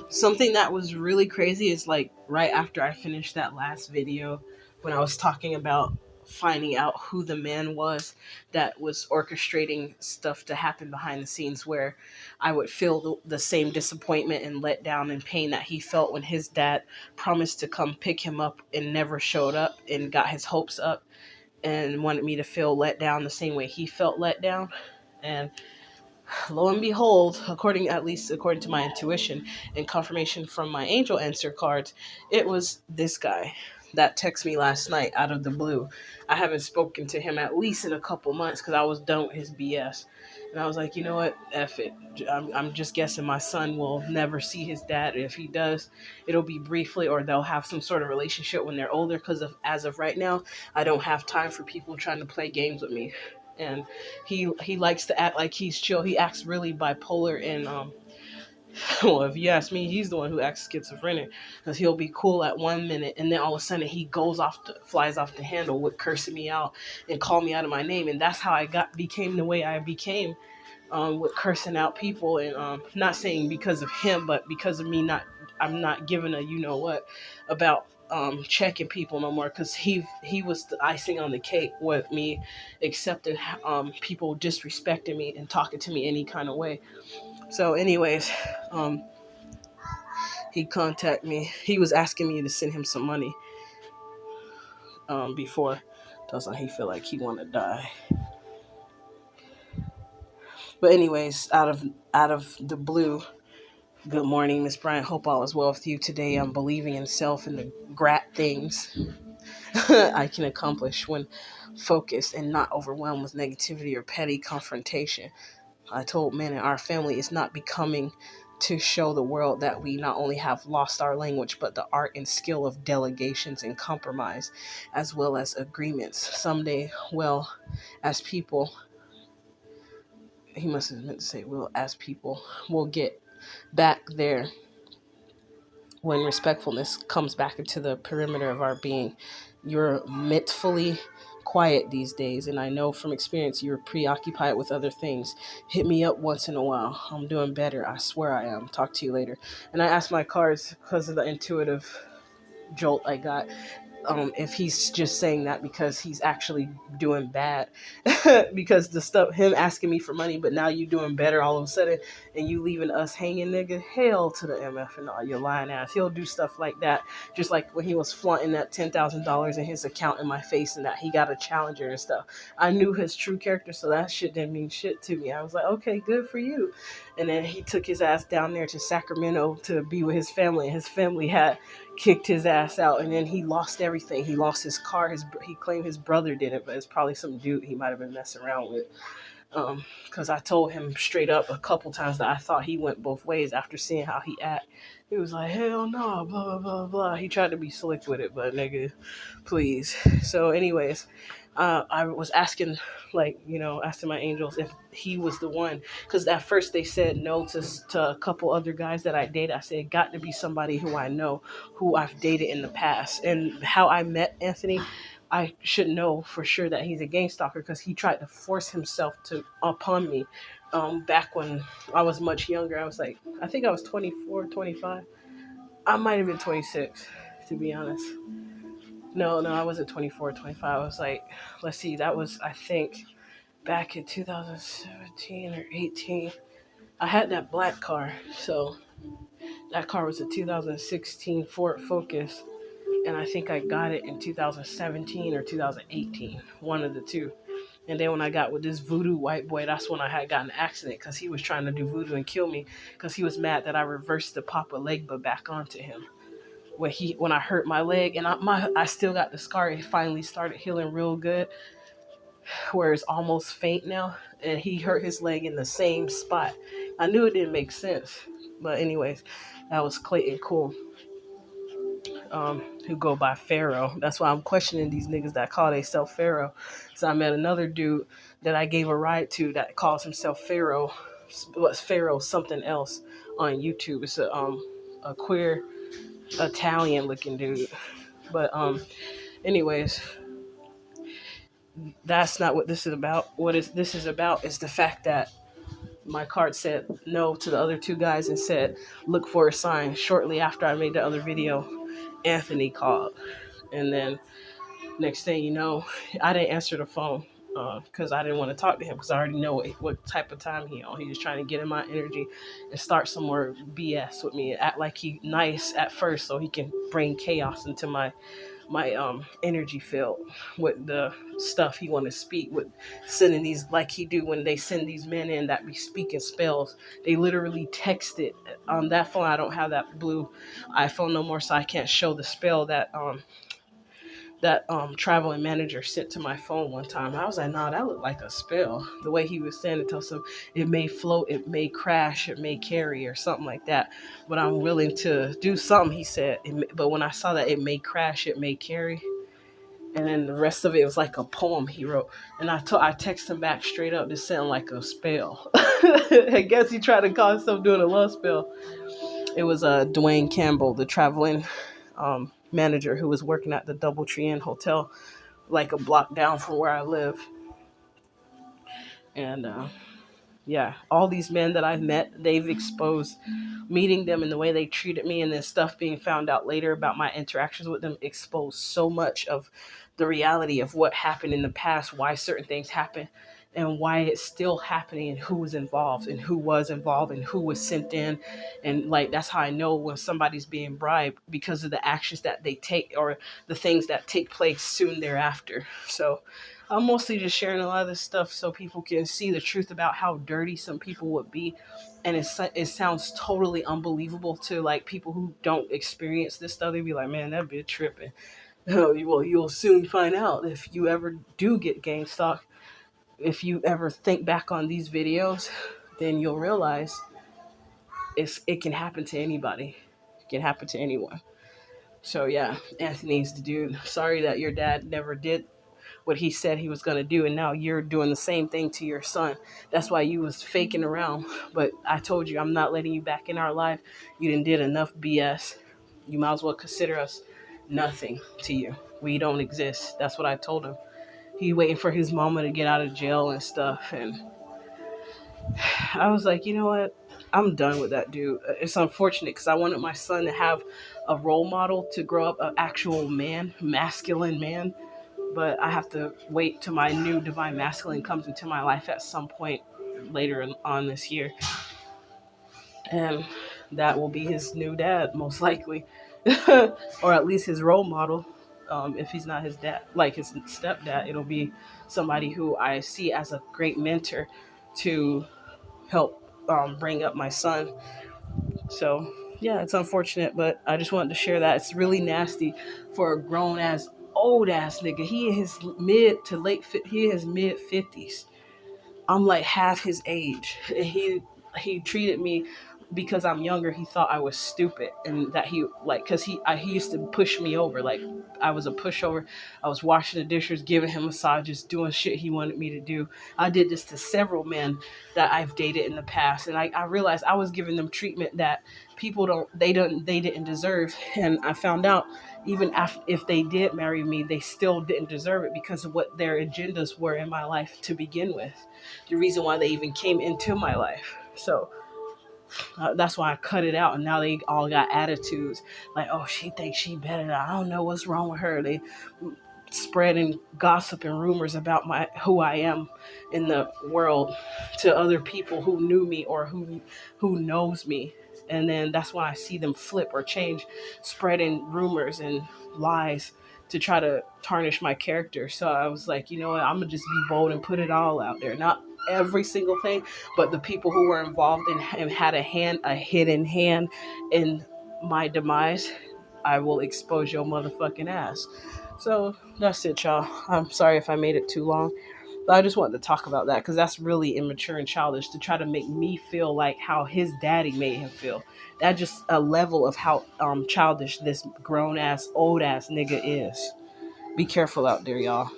Something that was really crazy is like right after I finished that last video, when I was talking about finding out who the man was that was orchestrating stuff to happen behind the scenes, where I would feel the same disappointment and letdown and pain that he felt when his dad promised to come pick him up and never showed up and got his hopes up, and wanted me to feel let down the same way he felt let down. And lo and behold, at least according to my intuition and confirmation from my angel answer cards, it was this guy that texted me last night out of the blue. I haven't spoken to him at least in a couple months because I was done with his BS. And I was like, you know what? F it. I'm just guessing my son will never see his dad. If he does, it'll be briefly, or they'll have some sort of relationship when they're older. Because as of right now, I don't have time for people trying to play games with me. And he likes to act like he's chill. He acts really bipolar and well, if you ask me, he's the one who acts schizophrenic, because he'll be cool at 1 minute and then all of a sudden he flies off the handle with cursing me out and call me out of my name. And that's how I became the way I became, with cursing out people. And not saying because of him, but because of me not I'm not giving a you know what about checking people no more, because he was the icing on the cake with me accepting people disrespecting me and talking to me any kind of way. So anyways, um he contacted me. He was asking me to send him some money before. Doesn't he feel like he want to die? But anyways, out of the blue, good morning, Miss Bryant. Hope all is well with you today. I'm believing in self and the grat things I can accomplish when focused and not overwhelmed with negativity or petty confrontation. I told men in our family it's not becoming to show the world that we not only have lost our language, but the art and skill of delegations and compromise, as well as agreements. Someday, well, as people, he must have meant to say, well, as people, we'll get back there when respectfulness comes back into the perimeter of our being. You're mentally quiet these days, and I know from experience you're preoccupied with other things. Hit me up once in a while. I'm doing better. I swear I am. Talk to you later. And I asked my cards because of the intuitive jolt I got, if he's just saying that because he's actually doing bad. Because the stuff, him asking me for money, but now you doing better all of a sudden, and you leaving us hanging, nigga. Hell to the MF and all your lying ass. He'll do stuff like that, just like when he was flaunting that $10,000 in his account in my face and that he got a challenger and stuff. I knew his true character, so that shit didn't mean shit to me. I was like, okay, good for you. And then he took his ass down there to Sacramento to be with his family. His family had kicked his ass out, and then he lost everything. He lost his car. He claimed his brother did it, but it's probably some dude he might have been messing around with. Because I told him straight up a couple times that I thought he went both ways after seeing how he act. He was like, hell no, blah, blah, blah, blah. He tried to be slick with it, but nigga, please. So anyways, I was asking, like, asking my angels if he was the one. Because at first they said no to a couple other guys that I dated. I said, it got to be somebody who I know, who I've dated in the past. And how I met Anthony, I should know for sure that he's a gang stalker, because he tried to force himself upon me back when I was much younger. I think I was 24, 25. I might have been 26, to be honest. No, I wasn't 24, 25. I was like, let's see, that was, I think, back in 2017 or 18. I had that black car. So that car was a 2016 Ford Focus. And I think I got it in 2017 or 2018, one of the two. And then when I got with this voodoo white boy, that's when I had gotten an accident, because he was trying to do voodoo and kill me, because he was mad that I reversed the Papa Legba back onto him. When I hurt my leg, and I still got the scar. It finally started healing real good, where it's almost faint now, and he hurt his leg in the same spot. I knew it didn't make sense, but anyways, that was Clayton Cool, who go by Pharaoh. That's why I'm questioning these niggas that call themselves Pharaoh. So I met another dude that I gave a ride to that calls himself Pharaoh. What's Pharaoh something else on YouTube? It's a queer Italian looking dude. But anyways, that's not what this is about. This is about is the fact that my card said no to the other two guys and said, look for a sign. Shortly after I made the other video, Anthony called. And then next thing you know, I didn't answer the phone because I didn't want to talk to him because I already know what type of time he on. He was trying to get in my energy and start some more BS with me. Act like he nice at first so he can bring chaos into my energy field with the stuff he want to speak with, sending these like he do when they send these men in that be speaking spells. They literally text it on that phone. I don't have that blue iPhone no more, so I can't show the spell that traveling manager sent to my phone one time. I was like, nah, that looked like a spell. The way he was saying it, tells him it may float, it may crash, it may carry, or something like that. But I'm willing to do something, he said. But when I saw that it may crash, it may carry, and then the rest of it was like a poem he wrote. And I texted him back straight up, this sounded like a spell. I guess he tried to call himself doing a love spell. It was Dwayne Campbell, the traveling manager who was working at the Doubletree Inn Hotel, like a block down from where I live. And yeah, all these men that I've met, they've exposed meeting them and the way they treated me, and then stuff being found out later about my interactions with them exposed so much of the reality of what happened in the past, why certain things happen, and why it's still happening, and who was involved and who was involved and who was sent in. And like, that's how I know when somebody's being bribed, because of the actions that they take or the things that take place soon thereafter. So I'm mostly just sharing a lot of this stuff so people can see the truth about how dirty some people would be. And it sounds totally unbelievable to like people who don't experience this stuff. They'd be like, man, that bitch tripping. Well, you'll soon find out if you ever do get gang stalked. If you ever think back on these videos, then you'll realize it can happen to anybody. It can happen to anyone. So yeah, Anthony's the dude. Sorry that your dad never did what he said he was going to do, and now you're doing the same thing to your son. That's why you was faking around. But I told you, I'm not letting you back in our life. You did enough BS. You might as well consider us nothing to you. We don't exist. That's what I told him. He waiting for his mama to get out of jail and stuff, and I was like, you know what, I'm done with that dude. It's unfortunate because I wanted my son to have a role model, to grow up an actual man, masculine man. But I have to wait till my new divine masculine comes into my life at some point later on this year. And that will be his new dad, most likely. Or at least his role model. If he's not his dad, like his stepdad, it'll be somebody who I see as a great mentor to help bring up my son. So yeah, it's unfortunate, but I just wanted to share that. It's really nasty for a grown ass, old ass nigga. He in his mid 50s. I'm like half his age. And he treated me, because I'm younger, he thought I was stupid, and that he like, because he used to push me over, like I was a pushover. I was washing the dishes, giving him massages, doing shit he wanted me to do. I did this to several men that I've dated in the past, and I realized I was giving them treatment that people they didn't deserve. And I found out, even if they did marry me, they still didn't deserve it because of what their agendas were in my life to begin with. The reason why they even came into my life. So that's why I cut it out, and now they all got attitudes like, oh, she thinks she better. I don't know what's wrong with her. They spreading gossip and rumors about who I am in the world to other people who knew me or who knows me. And then that's why I see them flip or change, spreading rumors and lies to try to tarnish my character. So I was like, you know what, I'm gonna just be bold and put it all out there. Not every single thing, but the people who were involved and had a hidden hand in my demise, I will expose your motherfucking ass. So that's it, y'all. I'm sorry if I made it too long, but I just wanted to talk about that because that's really immature and childish to try to make me feel like how his daddy made him feel. That's just a level of how childish this grown ass, old ass nigga is. Be careful out there, y'all.